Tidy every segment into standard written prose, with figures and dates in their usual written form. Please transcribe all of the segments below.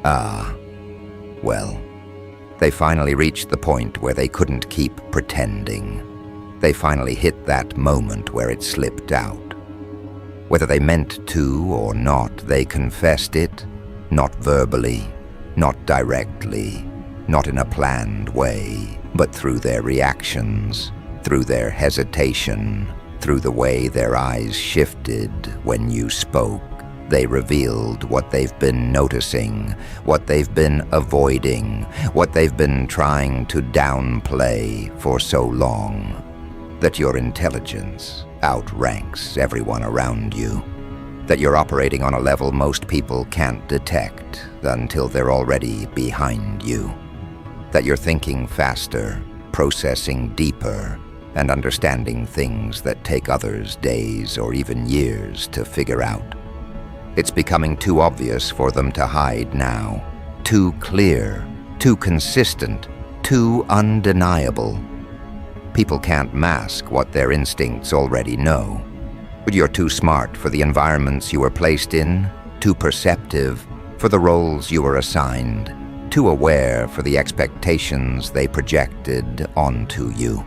Ah, well, they finally reached the point where they couldn't keep pretending. They finally hit that moment where it slipped out. Whether they meant to or not, they confessed it, not verbally, not directly, not in a planned way, but through their reactions, through their hesitation, through the way their eyes shifted when you spoke. They revealed what they've been noticing, what they've been avoiding, what they've been trying to downplay for so long. That your intelligence outranks everyone around you. That you're operating on a level most people can't detect until they're already behind you. That you're thinking faster, processing deeper, and understanding things that take others days or even years to figure out. It's becoming too obvious for them to hide now. Too clear, too consistent, too undeniable. People can't mask what their instincts already know. But you're too smart for the environments you were placed in, too perceptive for the roles you were assigned, too aware for the expectations they projected onto you.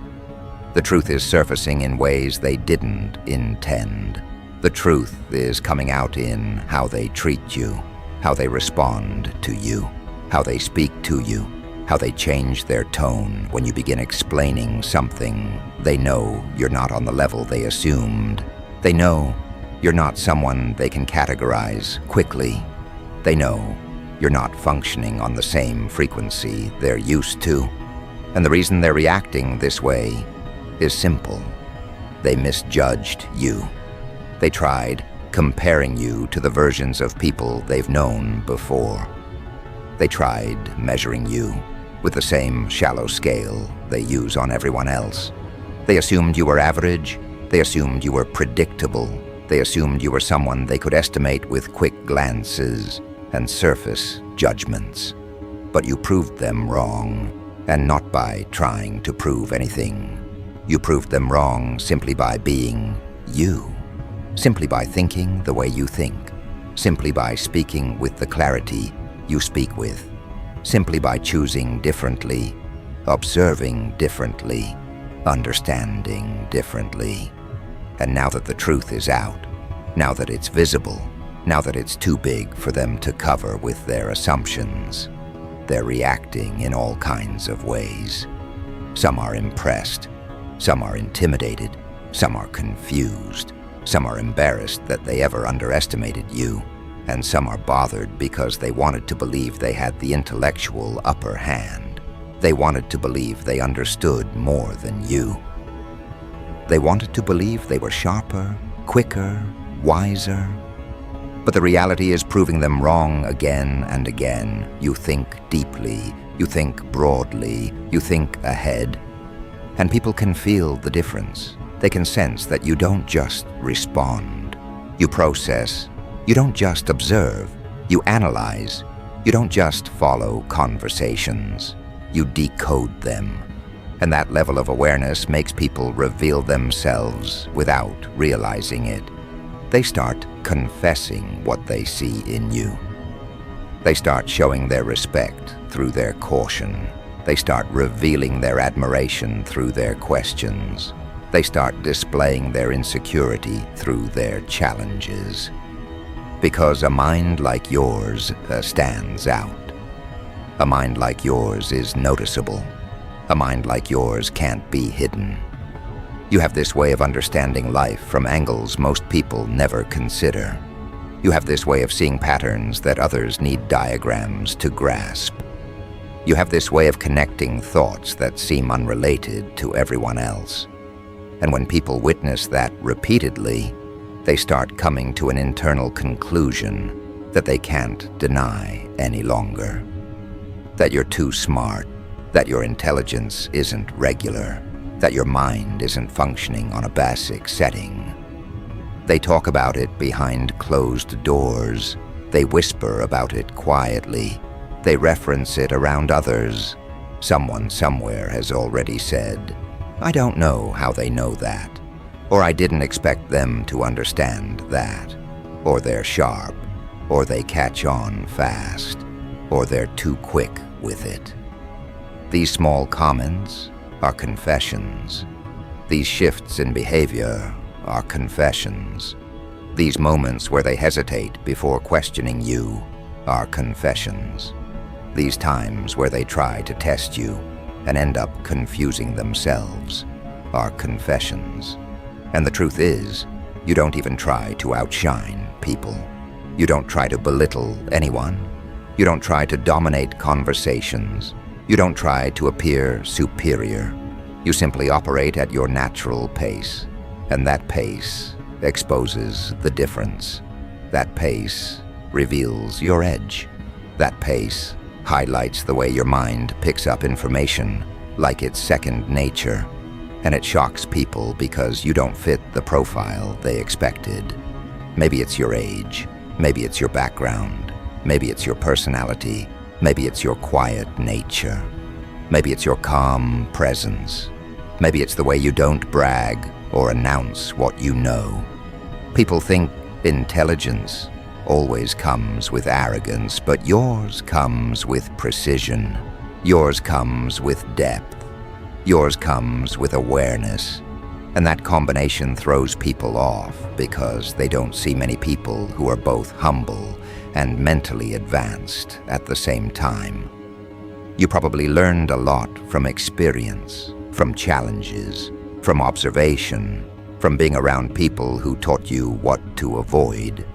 The truth is surfacing in ways they didn't intend. The truth is coming out in how they treat you, how they respond to you, how they speak to you, how they change their tone when you begin explaining something. They know you're not on the level they assumed. They know you're not someone they can categorize quickly. They know you're not functioning on the same frequency they're used to. And the reason they're reacting this way is simple. They misjudged you. They tried comparing you to the versions of people they've known before. They tried measuring you with the same shallow scale they use on everyone else. They assumed you were average. They assumed you were predictable. They assumed you were someone they could estimate with quick glances and surface judgments. But you proved them wrong, and not by trying to prove anything. You proved them wrong simply by being you. Simply by thinking the way you think. Simply by speaking with the clarity you speak with. Simply by choosing differently, observing differently, understanding differently. And now that the truth is out, now that it's visible, now that it's too big for them to cover with their assumptions, they're reacting in all kinds of ways. Some are impressed, some are intimidated, some are confused, some are embarrassed that they ever underestimated you, and some are bothered because they wanted to believe they had the intellectual upper hand. They wanted to believe they understood more than you. They wanted to believe they were sharper, quicker, wiser. But the reality is proving them wrong again and again. You think deeply, you think broadly, you think ahead. And people can feel the difference. They can sense that you don't just respond. You process. You don't just observe. You analyze. You don't just follow conversations. You decode them. And that level of awareness makes people reveal themselves without realizing it. They start confessing what they see in you. They start showing their respect through their caution. They start revealing their admiration through their questions. They start displaying their insecurity through their challenges. Because a mind like yours stands out. A mind like yours is noticeable. A mind like yours can't be hidden. You have this way of understanding life from angles most people never consider. You have this way of seeing patterns that others need diagrams to grasp. You have this way of connecting thoughts that seem unrelated to everyone else. And when people witness that repeatedly, they start coming to an internal conclusion that they can't deny any longer. That you're too smart, that your intelligence isn't regular, that your mind isn't functioning on a basic setting. They talk about it behind closed doors. They whisper about it quietly. They reference it around others. Someone somewhere has already said, "I don't know how they know that," or "I didn't expect them to understand that," or "they're sharp," or "they catch on fast." or they're too quick with it. These small comments are confessions. These shifts in behavior are confessions. These moments where they hesitate before questioning you are confessions. These times where they try to test you and end up confusing themselves are confessions. And the truth is, you don't even try to outshine people. You don't try to belittle anyone. You don't try to dominate conversations. You don't try to appear superior. You simply operate at your natural pace, and that pace exposes the difference. That pace reveals your edge. That pace highlights the way your mind picks up information like it's second nature, and it shocks people because you don't fit the profile they expected. Maybe it's your age, maybe it's your background, maybe it's your personality, maybe it's your quiet nature, maybe it's your calm presence, maybe it's the way you don't brag or announce what you know. People think intelligence always comes with arrogance, but yours comes with precision. Yours comes with depth. Yours comes with awareness. And that combination throws people off because they don't see many people who are both humble and mentally advanced at the same time. You probably learned a lot from experience, from challenges, from observation, from being around people who taught you what to avoid,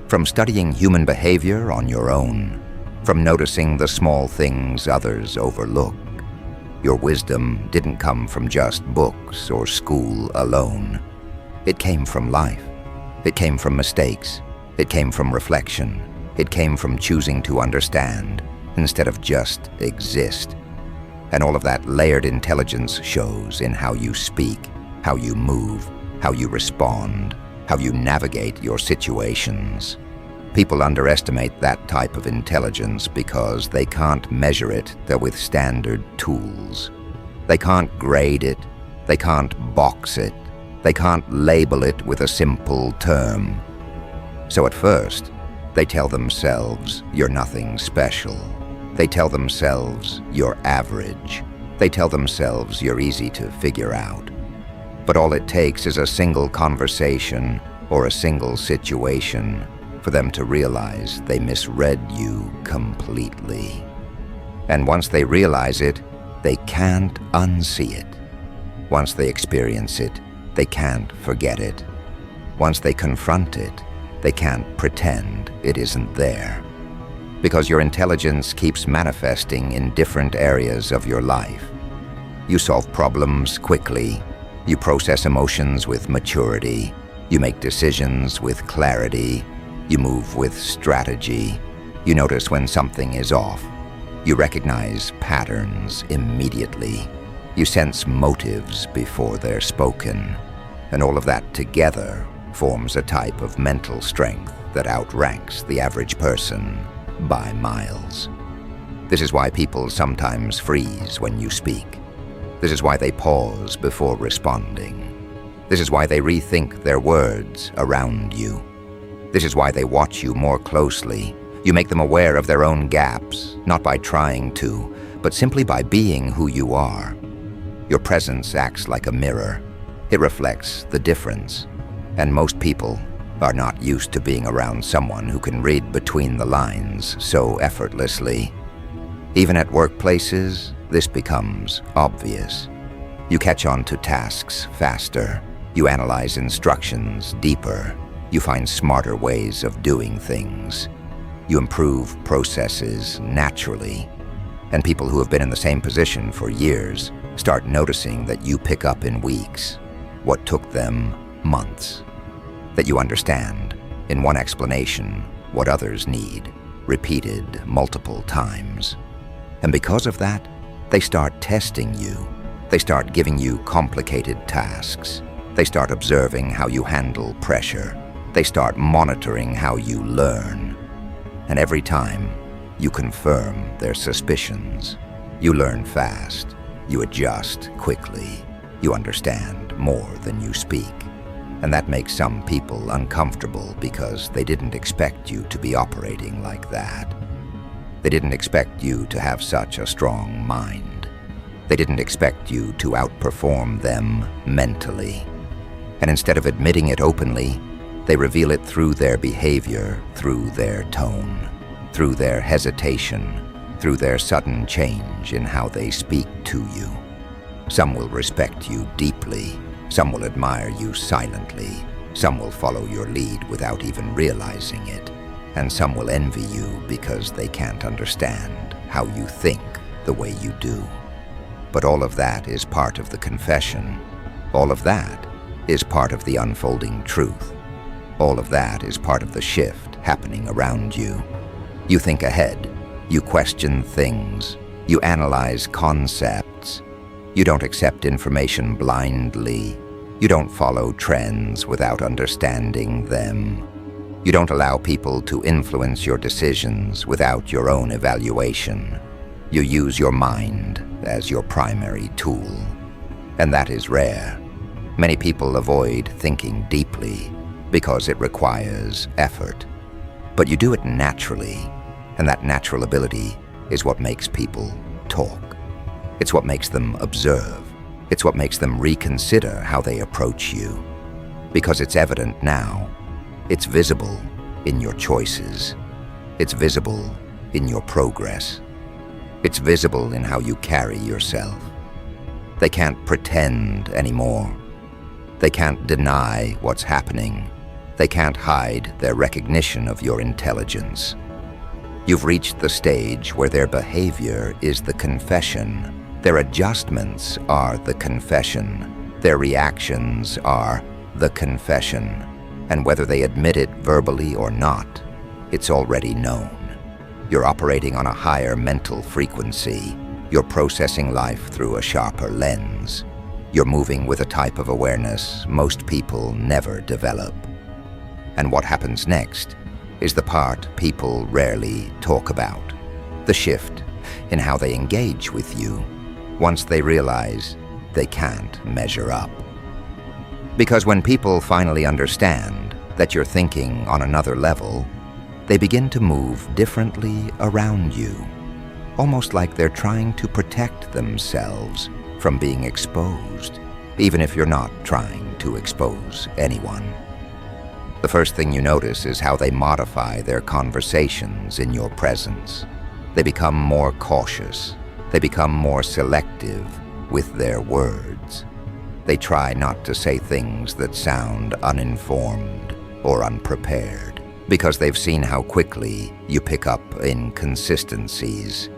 from studying human behavior on your own, from noticing the small things others overlook. Your wisdom didn't come from just books or school alone. It came from life. It came from mistakes. It came from reflection. It came from choosing to understand instead of just exist. And all of that layered intelligence shows in how you speak, how you move, how you respond, how you navigate your situations. People underestimate that type of intelligence because they can't measure it with standard tools. They can't grade it, they can't box it, they can't label it with a simple term. So at first, they tell themselves you're nothing special. They tell themselves you're average. They tell themselves you're easy to figure out. But all it takes is a single conversation or a single situation for them to realize they misread you completely. And once they realize it, they can't unsee it. Once they experience it, they can't forget it. Once they confront it, they can't pretend it isn't there. Because your intelligence keeps manifesting in different areas of your life. You solve problems quickly. You process emotions with maturity. You make decisions with clarity. You move with strategy. You notice when something is off. You recognize patterns immediately. You sense motives before they're spoken. And all of that together forms a type of mental strength that outranks the average person by miles. This is why people sometimes freeze when you speak. This is why they pause before responding. This is why they rethink their words around you. This is why they watch you more closely. You make them aware of their own gaps, not by trying to, but simply by being who you are. Your presence acts like a mirror. It reflects the difference. And most people are not used to being around someone who can read between the lines so effortlessly. Even at workplaces, this becomes obvious. You catch on to tasks faster. You analyze instructions deeper. You find smarter ways of doing things. You improve processes naturally. And people who have been in the same position for years start noticing that you pick up in weeks what took them months. That you understand, in one explanation, what others need, repeated multiple times. And because of that, they start testing you. They start giving you complicated tasks. They start observing how you handle pressure. They start monitoring how you learn. And every time, you confirm their suspicions. You learn fast. You adjust quickly. You understand more than you speak. And that makes some people uncomfortable because they didn't expect you to be operating like that. They didn't expect you to have such a strong mind. They didn't expect you to outperform them mentally. And instead of admitting it openly, they reveal it through their behavior, through their tone, through their hesitation, through their sudden change in how they speak to you. Some will respect you deeply, some will admire you silently, some will follow your lead without even realizing it, and some will envy you because they can't understand how you think the way you do. But all of that is part of the confession. All of that is part of the unfolding truth. All of that is part of the shift happening around you. You think ahead, you question things, you analyze concepts, you don't accept information blindly, you don't follow trends without understanding them. You don't allow people to influence your decisions without your own evaluation. You use your mind as your primary tool. And that is rare. Many people avoid thinking deeply because it requires effort. But you do it naturally, and that natural ability is what makes people talk. It's what makes them observe. It's what makes them reconsider how they approach you. Because it's evident now. It's visible in your choices. It's visible in your progress. It's visible in how you carry yourself. They can't pretend anymore. They can't deny what's happening. They can't hide their recognition of your intelligence. You've reached the stage where their behavior is the confession. Their adjustments are the confession. Their reactions are the confession. And whether they admit it verbally or not, it's already known. You're operating on a higher mental frequency. You're processing life through a sharper lens. You're moving with a type of awareness most people never develop. And what happens next is the part people rarely talk about. The shift in how they engage with you once they realize they can't measure up. Because when people finally understand that you're thinking on another level, they begin to move differently around you, almost like they're trying to protect themselves from being exposed, even if you're not trying to expose anyone. The first thing you notice is how they modify their conversations in your presence. They become more cautious. They become more selective with their words. They try not to say things that sound uninformed or unprepared, because they've seen how quickly you pick up inconsistencies.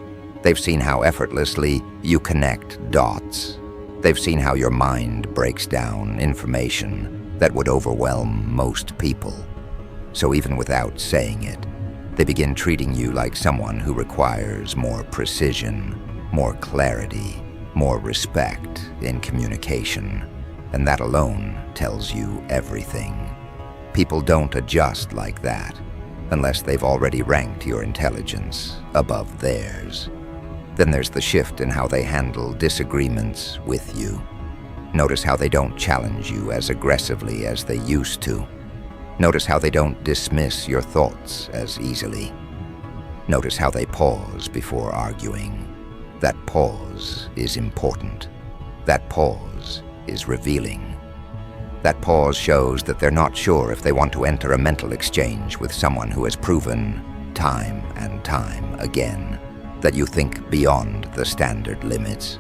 They've seen how effortlessly you connect dots. They've seen how your mind breaks down information that would overwhelm most people. So even without saying it, they begin treating you like someone who requires more precision, more clarity, more respect in communication. And that alone tells you everything. People don't adjust like that unless they've already ranked your intelligence above theirs. Then there's the shift in how they handle disagreements with you. Notice how they don't challenge you as aggressively as they used to. Notice how they don't dismiss your thoughts as easily. Notice how they pause before arguing. That pause is important. That pause is revealing. That pause shows that they're not sure if they want to enter a mental exchange with someone who has proven time and time again that you think beyond the standard limits.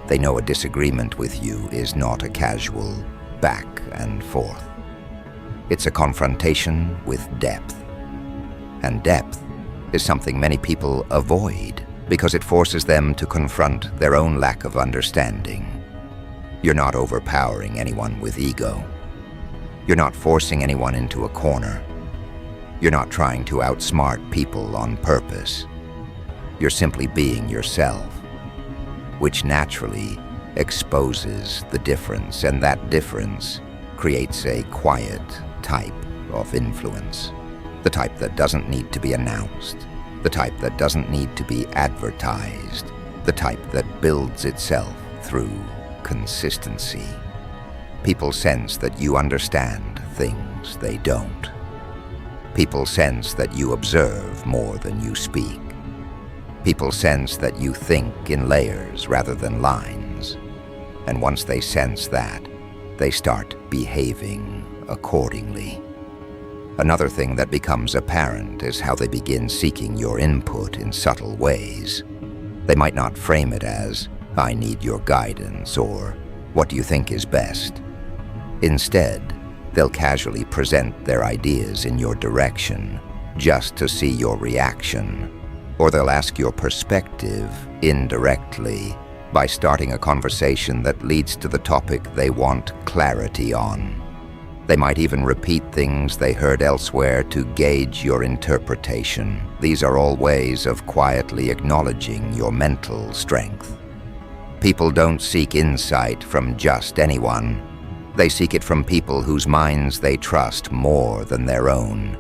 They know a disagreement with you is not a casual back and forth. It's a confrontation with depth. And depth is something many people avoid because it forces them to confront their own lack of understanding. You're not overpowering anyone with ego. You're not forcing anyone into a corner. You're not trying to outsmart people on purpose. You're simply being yourself, which naturally exposes the difference, and that difference creates a quiet type of influence. The type that doesn't need to be announced. The type that doesn't need to be advertised. The type that builds itself through consistency. People sense that you understand things they don't. People sense that you observe more than you speak. People sense that you think in layers rather than lines. And once they sense that, they start behaving accordingly. Another thing that becomes apparent is how they begin seeking your input in subtle ways. They might not frame it as, "I need your guidance," or "What do you think is best?" Instead, they'll casually present their ideas in your direction just to see your reaction, or they'll ask your perspective indirectly by starting a conversation that leads to the topic they want clarity on. They might even repeat things they heard elsewhere to gauge your interpretation. These are all ways of quietly acknowledging your mental strength. People don't seek insight from just anyone. They seek it from people whose minds they trust more than their own.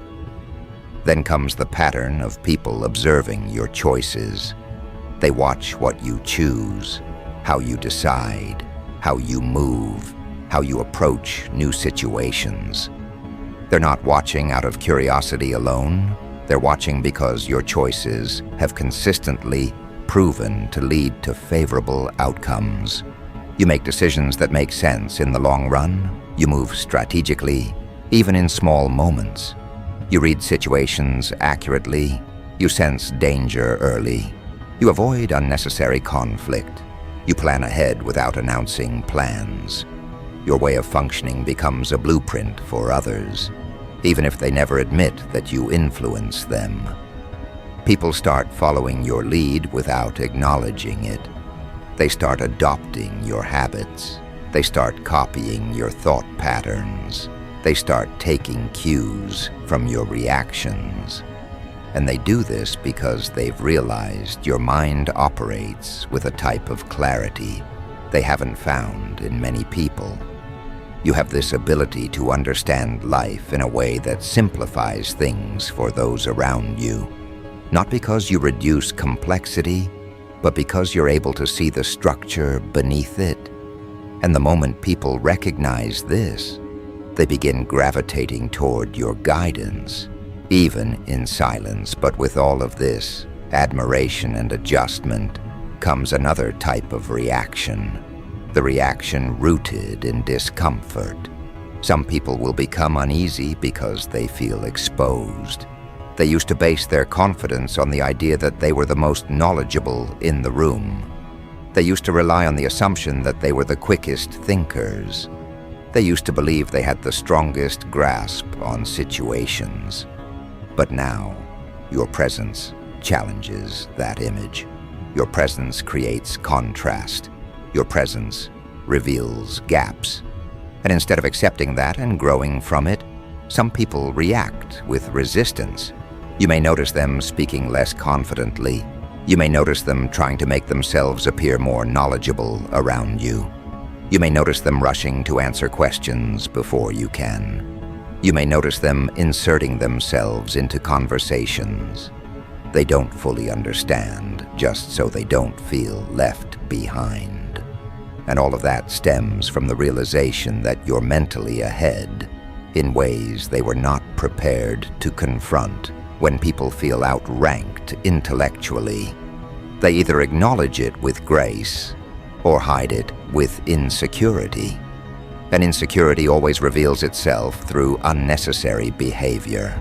Then comes the pattern of people observing your choices. They watch what you choose, how you decide, how you move, how you approach new situations. They're not watching out of curiosity alone. They're watching because your choices have consistently proven to lead to favorable outcomes. You make decisions that make sense in the long run. You move strategically, even in small moments. You read situations accurately. You sense danger early. You avoid unnecessary conflict. You plan ahead without announcing plans. Your way of functioning becomes a blueprint for others, even if they never admit that you influence them. People start following your lead without acknowledging it. They start adopting your habits. They start copying your thought patterns. They start taking cues from your reactions. And they do this because they've realized your mind operates with a type of clarity they haven't found in many people. You have this ability to understand life in a way that simplifies things for those around you, not because you reduce complexity, but because you're able to see the structure beneath it. And the moment people recognize this, they begin gravitating toward your guidance, even in silence. But with all of this admiration and adjustment comes another type of reaction, the reaction rooted in discomfort. Some people will become uneasy because they feel exposed. They used to base their confidence on the idea that they were the most knowledgeable in the room. They used to rely on the assumption that they were the quickest thinkers. They used to believe they had the strongest grasp on situations. But now, your presence challenges that image. Your presence creates contrast. Your presence reveals gaps. And instead of accepting that and growing from it, some people react with resistance. You may notice them speaking less confidently. You may notice them trying to make themselves appear more knowledgeable around you. You may notice them rushing to answer questions before you can. You may notice them inserting themselves into conversations they don't fully understand, just so they don't feel left behind. And all of that stems from the realization that you're mentally ahead in ways they were not prepared to confront. When people feel outranked intellectually, they either acknowledge it with grace or hide it with insecurity. And insecurity always reveals itself through unnecessary behavior.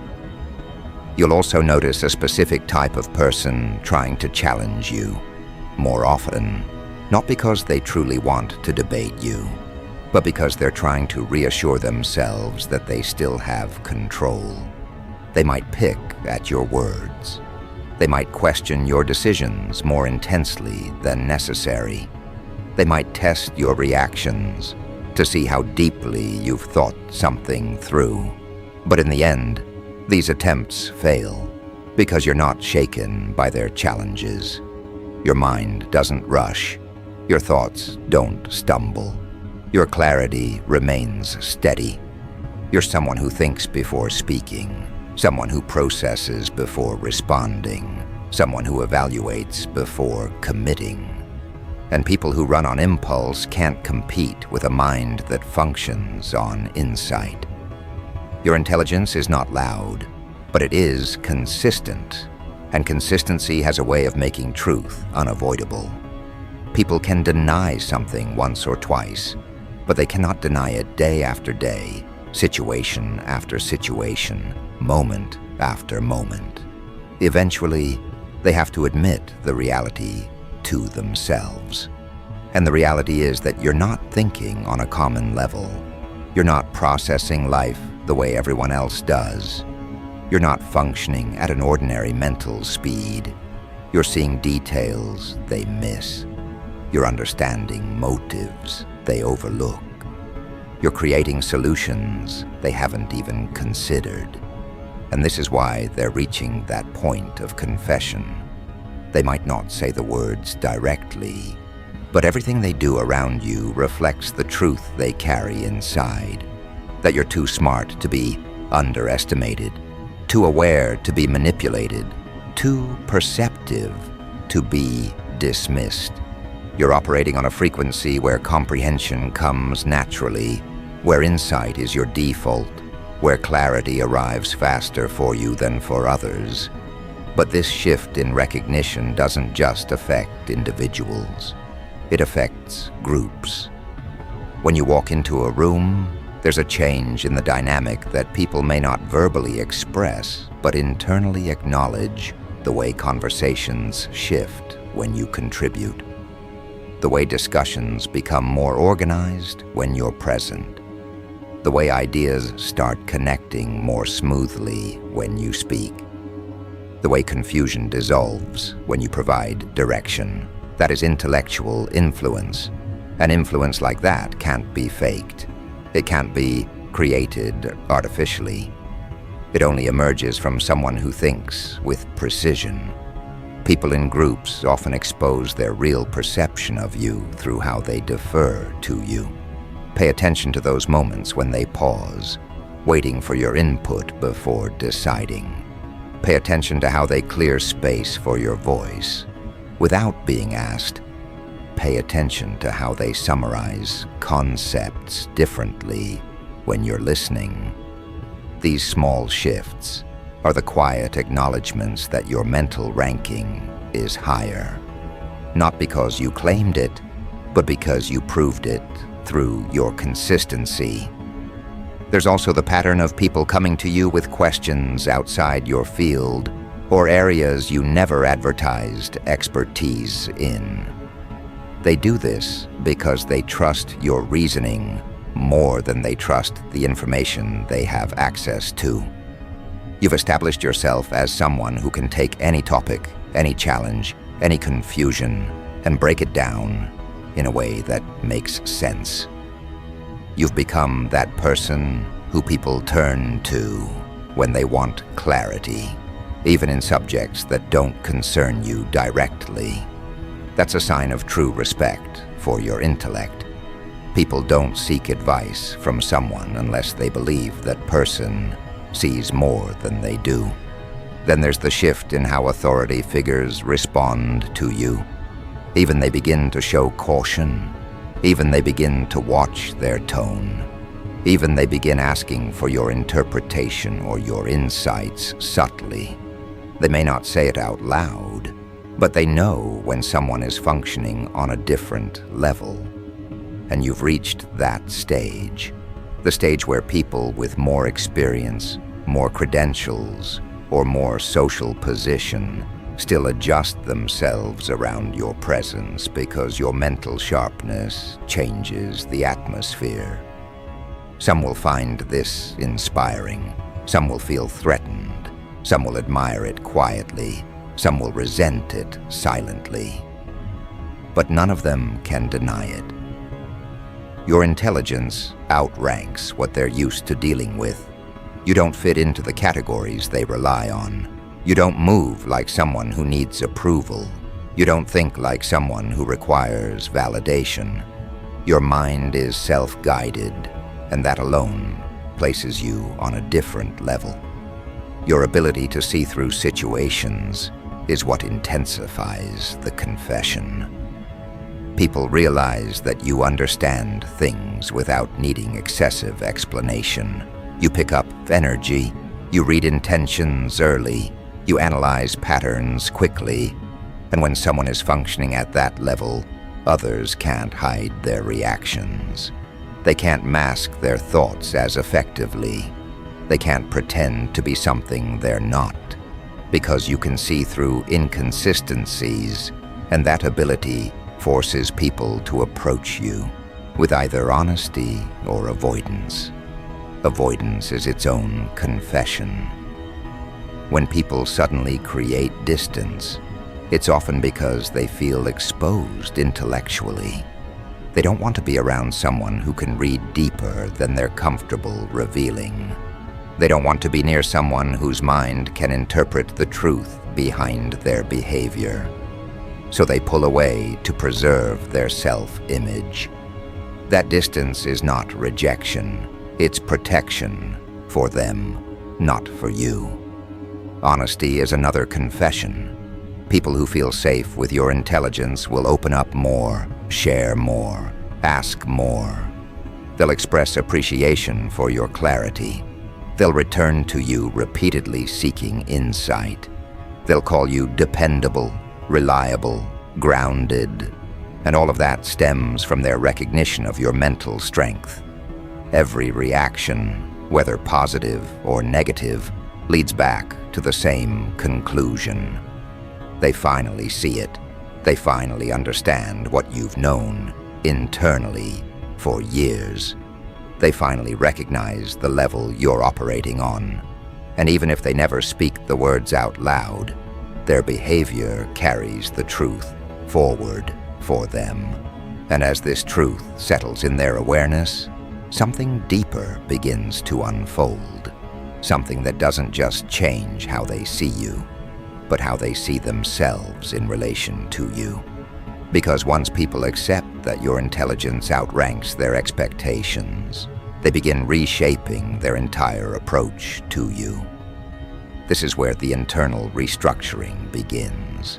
You'll also notice a specific type of person trying to challenge you more often, not because they truly want to debate you, but because they're trying to reassure themselves that they still have control. They might pick at your words. They might question your decisions more intensely than necessary. They might test your reactions to see how deeply you've thought something through. But in the end, these attempts fail because you're not shaken by their challenges. Your mind doesn't rush. Your thoughts don't stumble. Your clarity remains steady. You're someone who thinks before speaking, someone who processes before responding, someone who evaluates before committing. And people who run on impulse can't compete with a mind that functions on insight. Your intelligence is not loud, but it is consistent. And consistency has a way of making truth unavoidable. People can deny something once or twice, but they cannot deny it day after day, situation after situation, moment after moment. Eventually, they have to admit the reality to themselves. And the reality is that you're not thinking on a common level. You're not processing life the way everyone else does. You're not functioning at an ordinary mental speed. You're seeing details they miss. You're understanding motives they overlook. You're creating solutions they haven't even considered. And this is why they're reaching that point of confession. They might not say the words directly, but everything they do around you reflects the truth they carry inside. That you're too smart to be underestimated, too aware to be manipulated, too perceptive to be dismissed. You're operating on a frequency where comprehension comes naturally, where insight is your default, where clarity arrives faster for you than for others. But this shift in recognition doesn't just affect individuals. It affects groups. When you walk into a room, there's a change in the dynamic that people may not verbally express, but internally acknowledge. The way conversations shift when you contribute. The way discussions become more organized when you're present. The way ideas start connecting more smoothly when you speak. The way confusion dissolves when you provide direction. That is intellectual influence. An influence like that can't be faked. It can't be created artificially. It only emerges from someone who thinks with precision. People in groups often expose their real perception of you through how they defer to you. Pay attention to those moments when they pause, waiting for your input before deciding. Pay attention to how they clear space for your voice without being asked. Pay attention to how they summarize concepts differently when you're listening. These small shifts are the quiet acknowledgments that your mental ranking is higher. Not because you claimed it, but because you proved it through your consistency. There's also the pattern of people coming to you with questions outside your field or areas you never advertised expertise in. They do this because they trust your reasoning more than they trust the information they have access to. You've established yourself as someone who can take any topic, any challenge, any confusion, and break it down in a way that makes sense. You've become that person who people turn to when they want clarity, even in subjects that don't concern you directly. That's a sign of true respect for your intellect. People don't seek advice from someone unless they believe that person sees more than they do. Then there's the shift in how authority figures respond to you. Even they begin to show caution. Even they begin to watch their tone. Even they begin asking for your interpretation or your insights subtly. They may not say it out loud, but they know when someone is functioning on a different level. And you've reached that stage. The stage where people with more experience, more credentials, or more social position still adjust themselves around your presence because your mental sharpness changes the atmosphere. Some will find this inspiring. Some will feel threatened. Some will admire it quietly. Some will resent it silently. But none of them can deny it. Your intelligence outranks what they're used to dealing with. You don't fit into the categories they rely on. You don't move like someone who needs approval. You don't think like someone who requires validation. Your mind is self-guided, and that alone places you on a different level. Your ability to see through situations is what intensifies the confession. People realize that you understand things without needing excessive explanation. You pick up energy, you read intentions early, You analyze patterns quickly, and when someone is functioning at that level, others can't hide their reactions. They can't mask their thoughts as effectively. They can't pretend to be something they're not, because you can see through inconsistencies, and that ability forces people to approach you with either honesty or avoidance. Avoidance is its own confession. When people suddenly create distance, it's often because they feel exposed intellectually. They don't want to be around someone who can read deeper than they're comfortable revealing. They don't want to be near someone whose mind can interpret the truth behind their behavior. So they pull away to preserve their self-image. That distance is not rejection, it's protection for them, not for you. Honesty is another confession. People who feel safe with your intelligence will open up more, share more, ask more. They'll express appreciation for your clarity. They'll return to you repeatedly seeking insight. They'll call you dependable, reliable, grounded, and all of that stems from their recognition of your mental strength. Every reaction, whether positive or negative, leads back to the same conclusion. They finally see it. They finally understand what you've known internally for years. They finally recognize the level you're operating on. And even if they never speak the words out loud, their behavior carries the truth forward for them. And as this truth settles in their awareness, something deeper begins to unfold. Something that doesn't just change how they see you, but how they see themselves in relation to you. Because once people accept that your intelligence outranks their expectations, they begin reshaping their entire approach to you. This is where the internal restructuring begins.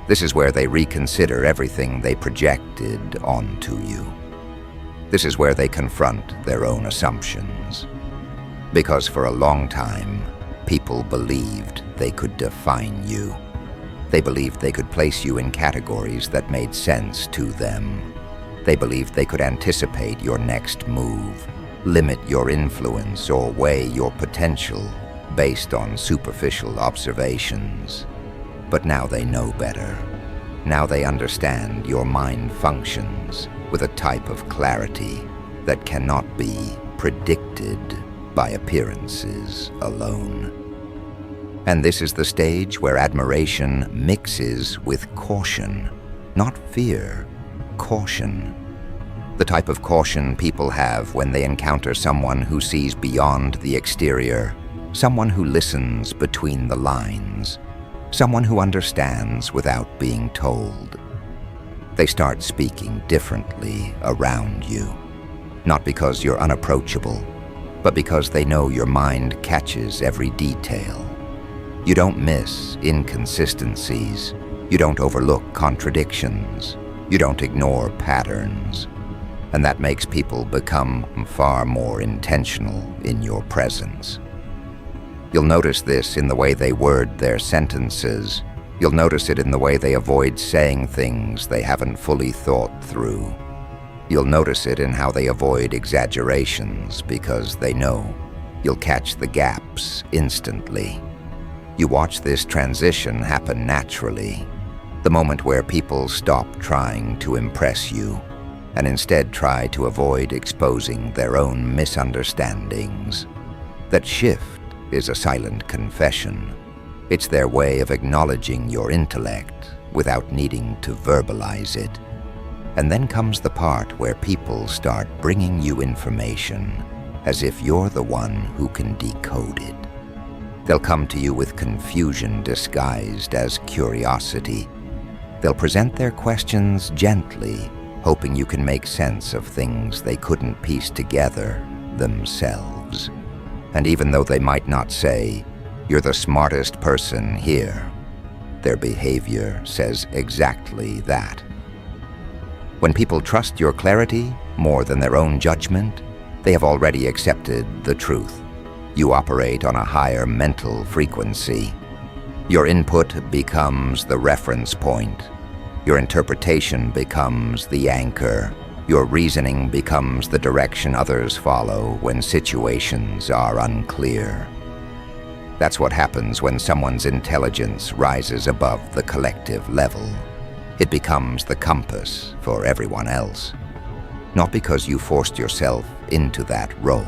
This is where they reconsider everything they projected onto you. This is where they confront their own assumptions. Because for a long time, people believed they could define you. They believed they could place you in categories that made sense to them. They believed they could anticipate your next move, limit your influence, or weigh your potential based on superficial observations. But now they know better. Now they understand your mind functions with a type of clarity that cannot be predicted by appearances alone. And this is the stage where admiration mixes with caution, not fear, caution. The type of caution people have when they encounter someone who sees beyond the exterior, someone who listens between the lines, someone who understands without being told. They start speaking differently around you, not because you're unapproachable, but because they know your mind catches every detail. You don't miss inconsistencies. You don't overlook contradictions. You don't ignore patterns. And that makes people become far more intentional in your presence. You'll notice this in the way they word their sentences. You'll notice it in the way they avoid saying things they haven't fully thought through. You'll notice it in how they avoid exaggerations because they know you'll catch the gaps instantly. You watch this transition happen naturally, the moment where people stop trying to impress you and instead try to avoid exposing their own misunderstandings. That shift is a silent confession. It's their way of acknowledging your intellect without needing to verbalize it. And then comes the part where people start bringing you information as if you're the one who can decode it. They'll come to you with confusion disguised as curiosity. They'll present their questions gently, hoping you can make sense of things they couldn't piece together themselves. And even though they might not say, "You're the smartest person here," their behavior says exactly that. When people trust your clarity more than their own judgment, they have already accepted the truth. You operate on a higher mental frequency. Your input becomes the reference point. Your interpretation becomes the anchor. Your reasoning becomes the direction others follow when situations are unclear. That's what happens when someone's intelligence rises above the collective level. It becomes the compass for everyone else. Not because you forced yourself into that role,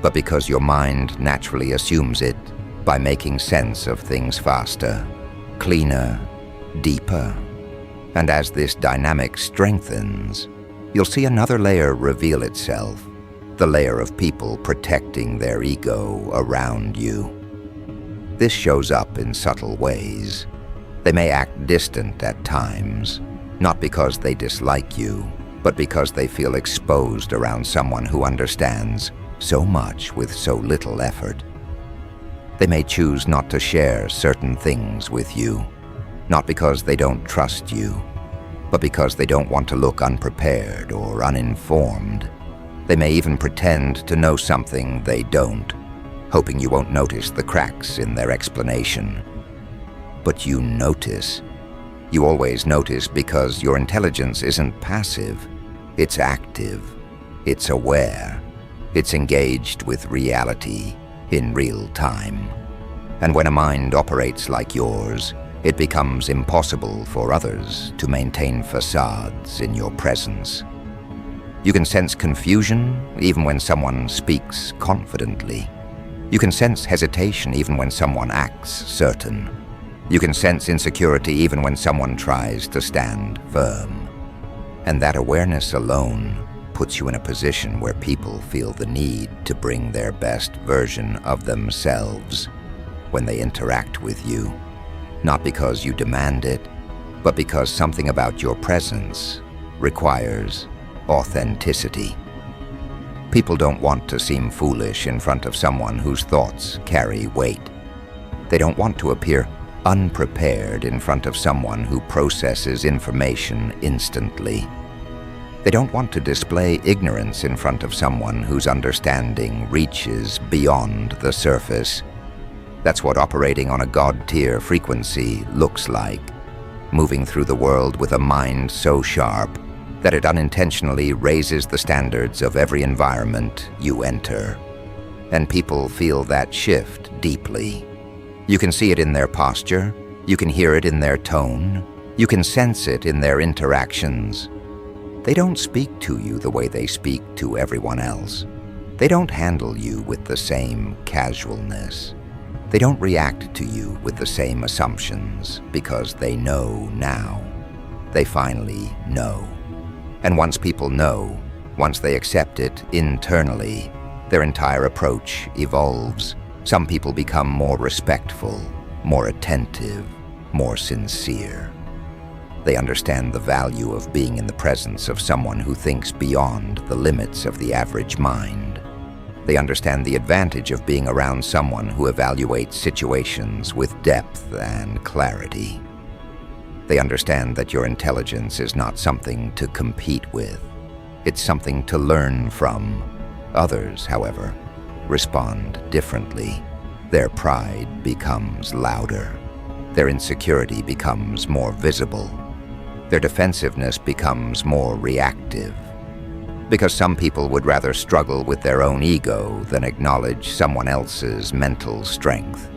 but because your mind naturally assumes it by making sense of things faster, cleaner, deeper. And as this dynamic strengthens, you'll see another layer reveal itself, the layer of people protecting their ego around you. This shows up in subtle ways. They may act distant at times, not because they dislike you, but because they feel exposed around someone who understands so much with so little effort. They may choose not to share certain things with you, not because they don't trust you, but because they don't want to look unprepared or uninformed. They may even pretend to know something they don't, hoping you won't notice the cracks in their explanation. But you notice. You always notice because your intelligence isn't passive, it's active, it's aware, it's engaged with reality in real time. And when a mind operates like yours, it becomes impossible for others to maintain facades in your presence. You can sense confusion even when someone speaks confidently. You can sense hesitation even when someone acts certain. You can sense insecurity even when someone tries to stand firm. And that awareness alone puts you in a position where people feel the need to bring their best version of themselves when they interact with you, not because you demand it, but because something about your presence requires authenticity. People don't want to seem foolish in front of someone whose thoughts carry weight. They don't want to appear unprepared in front of someone who processes information instantly. They don't want to display ignorance in front of someone whose understanding reaches beyond the surface. That's what operating on a God-tier frequency looks like, moving through the world with a mind so sharp that it unintentionally raises the standards of every environment you enter. And people feel that shift deeply. You can see it in their posture, you can hear it in their tone, you can sense it in their interactions. They don't speak to you the way they speak to everyone else. They don't handle you with the same casualness. They don't react to you with the same assumptions because they know now. They finally know. And once people know, once they accept it internally, their entire approach evolves. Some people become more respectful, more attentive, more sincere. They understand the value of being in the presence of someone who thinks beyond the limits of the average mind. They understand the advantage of being around someone who evaluates situations with depth and clarity. They understand that your intelligence is not something to compete with. It's something to learn from. Others, however, respond differently. Their pride becomes louder. Their insecurity becomes more visible. Their defensiveness becomes more reactive. Because some people would rather struggle with their own ego than acknowledge someone else's mental strength.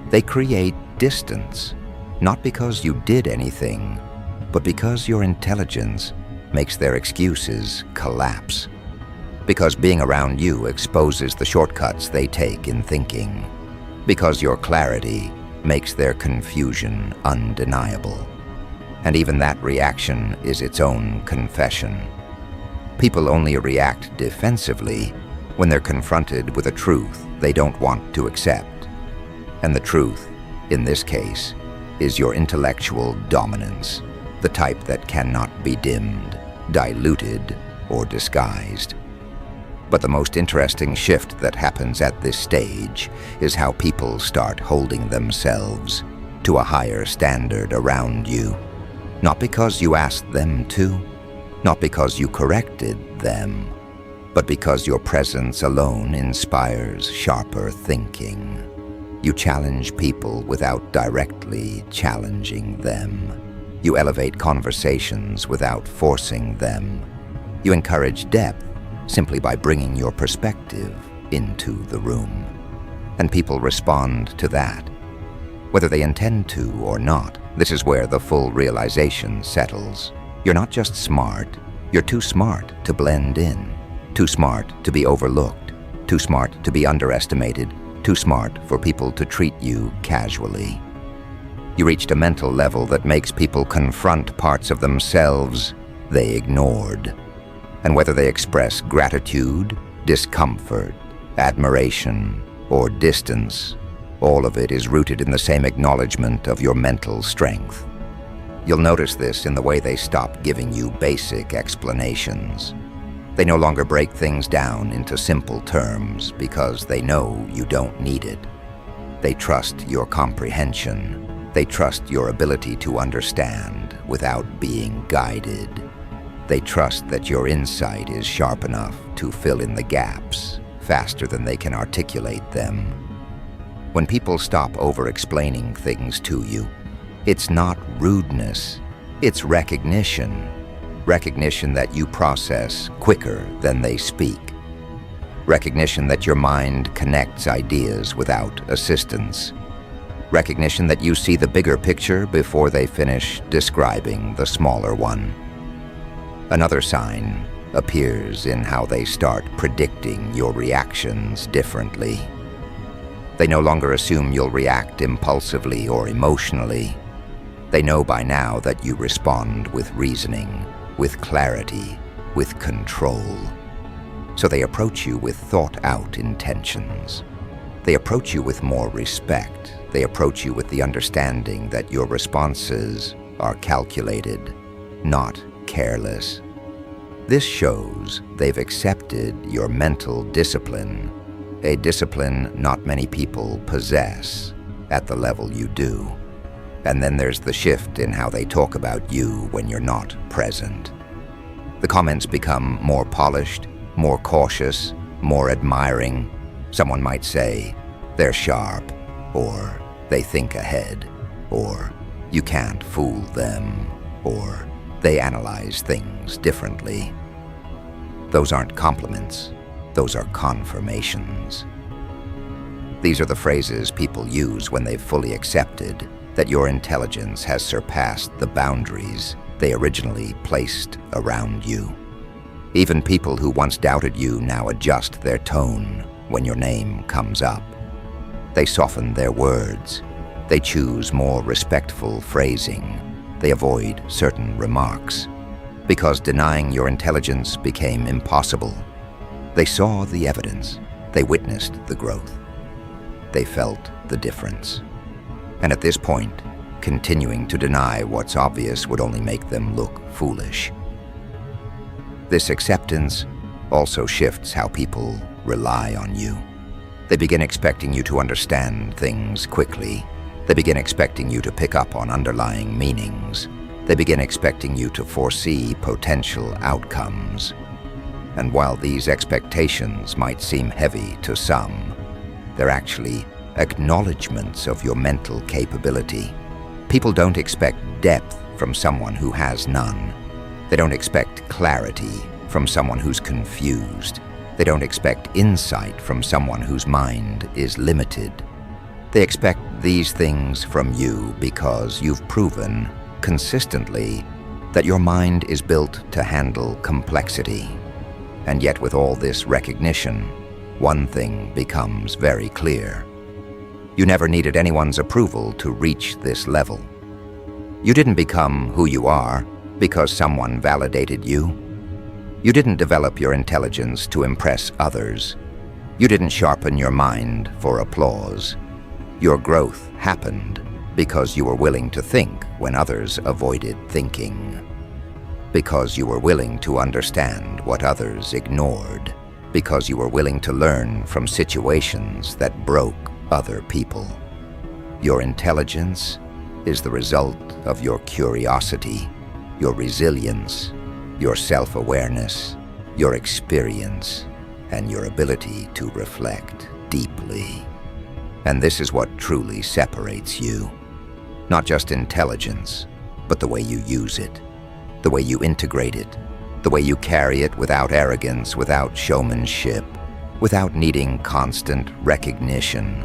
They create distance, not because you did anything, but because your intelligence makes their excuses collapse. Because being around you exposes the shortcuts they take in thinking. Because your clarity makes their confusion undeniable. And even that reaction is its own confession. People only react defensively when they're confronted with a truth they don't want to accept. And the truth, in this case, is your intellectual dominance, the type that cannot be dimmed, diluted, or disguised. But the most interesting shift that happens at this stage is how people start holding themselves to a higher standard around you. Not because you asked them to, not because you corrected them, but because your presence alone inspires sharper thinking. You challenge people without directly challenging them. You elevate conversations without forcing them. You encourage depth simply by bringing your perspective into the room. And people respond to that. Whether they intend to or not, this is where the full realization settles. You're not just smart, you're too smart to blend in, too smart to be overlooked, too smart to be underestimated, too smart for people to treat you casually. You reached a mental level that makes people confront parts of themselves they ignored. And whether they express gratitude, discomfort, admiration, or distance, all of it is rooted in the same acknowledgement of your mental strength. You'll notice this in the way they stop giving you basic explanations. They no longer break things down into simple terms because they know you don't need it. They trust your comprehension. They trust your ability to understand without being guided. They trust that your insight is sharp enough to fill in the gaps faster than they can articulate them. When people stop over-explaining things to you, it's not rudeness, it's recognition. Recognition that you process quicker than they speak. Recognition that your mind connects ideas without assistance. Recognition that you see the bigger picture before they finish describing the smaller one. Another sign appears in how they start predicting your reactions differently. They no longer assume you'll react impulsively or emotionally. They know by now that you respond with reasoning, with clarity, with control. So they approach you with thought-out intentions. They approach you with more respect. They approach you with the understanding that your responses are calculated, not careless. This shows they've accepted your mental discipline, a discipline not many people possess at the level you do. And then there's the shift in how they talk about you when you're not present. The comments become more polished, more cautious, more admiring. Someone might say, they're sharp, or they think ahead, or you can't fool them, or they analyze things differently. Those aren't compliments, those are confirmations. These are the phrases people use when they've fully accepted that your intelligence has surpassed the boundaries they originally placed around you. Even people who once doubted you now adjust their tone when your name comes up. They soften their words. They choose more respectful phrasing. They avoid certain remarks. Because denying your intelligence became impossible. They saw the evidence. They witnessed the growth. They felt the difference. And at this point, continuing to deny what's obvious would only make them look foolish. This acceptance also shifts how people rely on you. They begin expecting you to understand things quickly. They begin expecting you to pick up on underlying meanings. They begin expecting you to foresee potential outcomes. And while these expectations might seem heavy to some, they're actually acknowledgments of your mental capability. People don't expect depth from someone who has none. They don't expect clarity from someone who's confused. They don't expect insight from someone whose mind is limited. They expect these things from you because you've proven consistently that your mind is built to handle complexity. And yet with all this recognition, one thing becomes very clear. You never needed anyone's approval to reach this level. You didn't become who you are because someone validated you. You didn't develop your intelligence to impress others. You didn't sharpen your mind for applause. Your growth happened because you were willing to think when others avoided thinking. Because you were willing to understand what others ignored. Because you were willing to learn from situations that broke other people. Your intelligence is the result of your curiosity, your resilience, your self-awareness, your experience, and your ability to reflect deeply. And this is what truly separates you. Not just intelligence, but the way you use it, the way you integrate it, the way you carry it without arrogance, without showmanship, without needing constant recognition.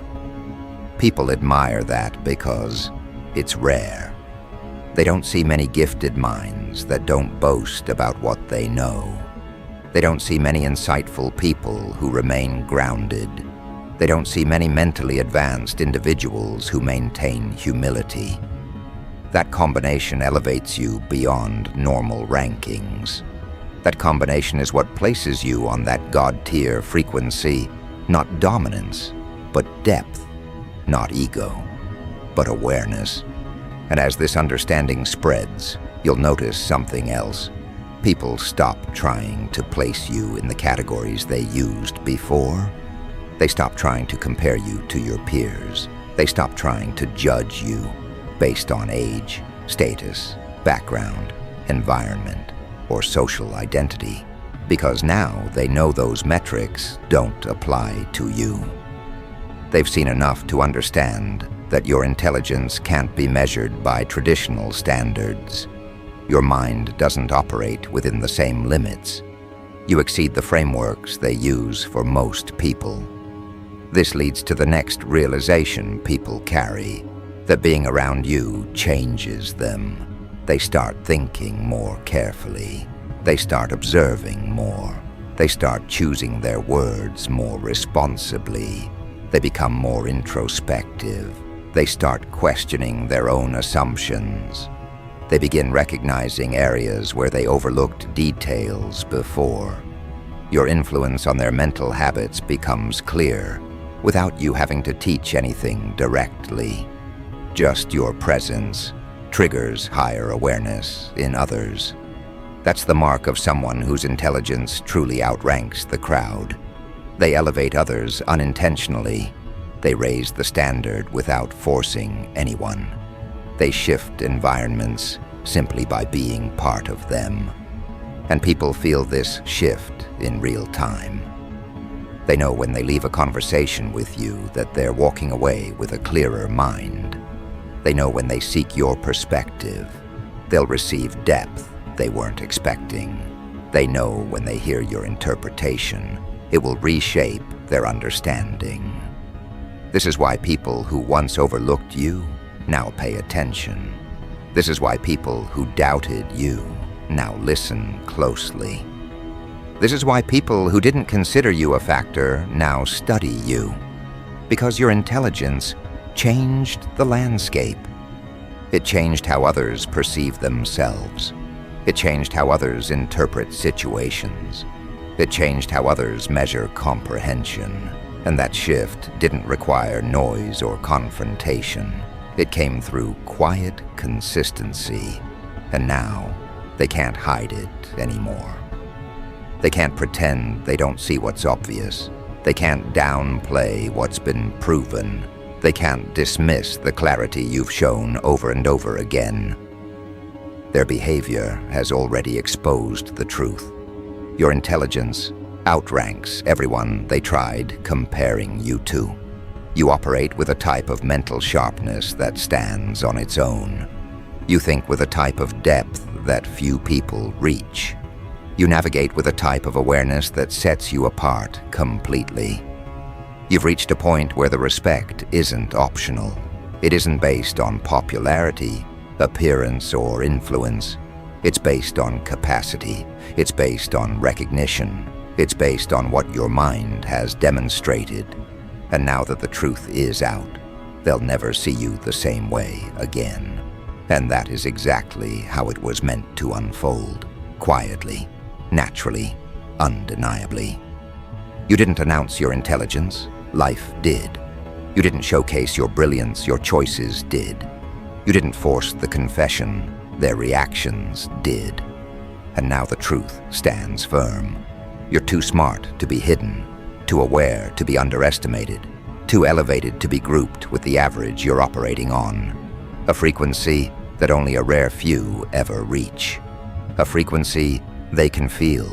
People admire that because it's rare. They don't see many gifted minds that don't boast about what they know. They don't see many insightful people who remain grounded. They don't see many mentally advanced individuals who maintain humility. That combination elevates you beyond normal rankings. That combination is what places you on that God-tier frequency, not dominance, but depth, not ego, but awareness. And as this understanding spreads, you'll notice something else. People stop trying to place you in the categories they used before. They stop trying to compare you to your peers. They stop trying to judge you based on age, status, background, environment, or social identity, because now they know those metrics don't apply to you. They've seen enough to understand that your intelligence can't be measured by traditional standards. Your mind doesn't operate within the same limits. You exceed the frameworks they use for most people. This leads to the next realization people carry, that being around you changes them. They start thinking more carefully. They start observing more. They start choosing their words more responsibly. They become more introspective. They start questioning their own assumptions. They begin recognizing areas where they overlooked details before. Your influence on their mental habits becomes clear without you having to teach anything directly. Just your presence triggers higher awareness in others. That's the mark of someone whose intelligence truly outranks the crowd. They elevate others unintentionally. They raise the standard without forcing anyone. They shift environments simply by being part of them. And people feel this shift in real time. They know when they leave a conversation with you that they're walking away with a clearer mind. They know when they seek your perspective, they'll receive depth they weren't expecting. They know when they hear your interpretation, it will reshape their understanding. This is why people who once overlooked you now pay attention. This is why people who doubted you now listen closely. This is why people who didn't consider you a factor now study you. Because your intelligence changed the landscape. It changed how others perceive themselves. It changed how others interpret situations. It changed how others measure comprehension. And that shift didn't require noise or confrontation. It came through quiet consistency. And now, they can't hide it anymore. They can't pretend they don't see what's obvious. They can't downplay what's been proven. They can't dismiss the clarity you've shown over and over again. Their behavior has already exposed the truth. Your intelligence outranks everyone they tried comparing you to. You operate with a type of mental sharpness that stands on its own. You think with a type of depth that few people reach. You navigate with a type of awareness that sets you apart completely. You've reached a point where the respect isn't optional. It isn't based on popularity, appearance, or influence. It's based on capacity. It's based on recognition. It's based on what your mind has demonstrated. And now that the truth is out, they'll never see you the same way again. And that is exactly how it was meant to unfold. Quietly, naturally, undeniably. You didn't announce your intelligence. Life did. You didn't showcase your brilliance. Your choices did. You didn't force the confession. Their reactions did. And now the truth stands firm. You're too smart to be hidden, too aware to be underestimated, too elevated to be grouped with the average you're operating on. A frequency that only a rare few ever reach. A frequency they can feel.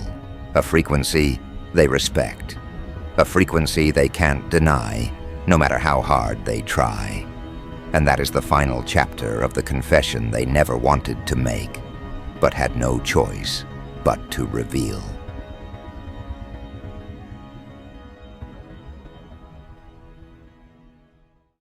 A frequency they respect. A frequency they can't deny no matter how hard they try. And that is the final chapter of the confession they never wanted to make, but had no choice but to reveal.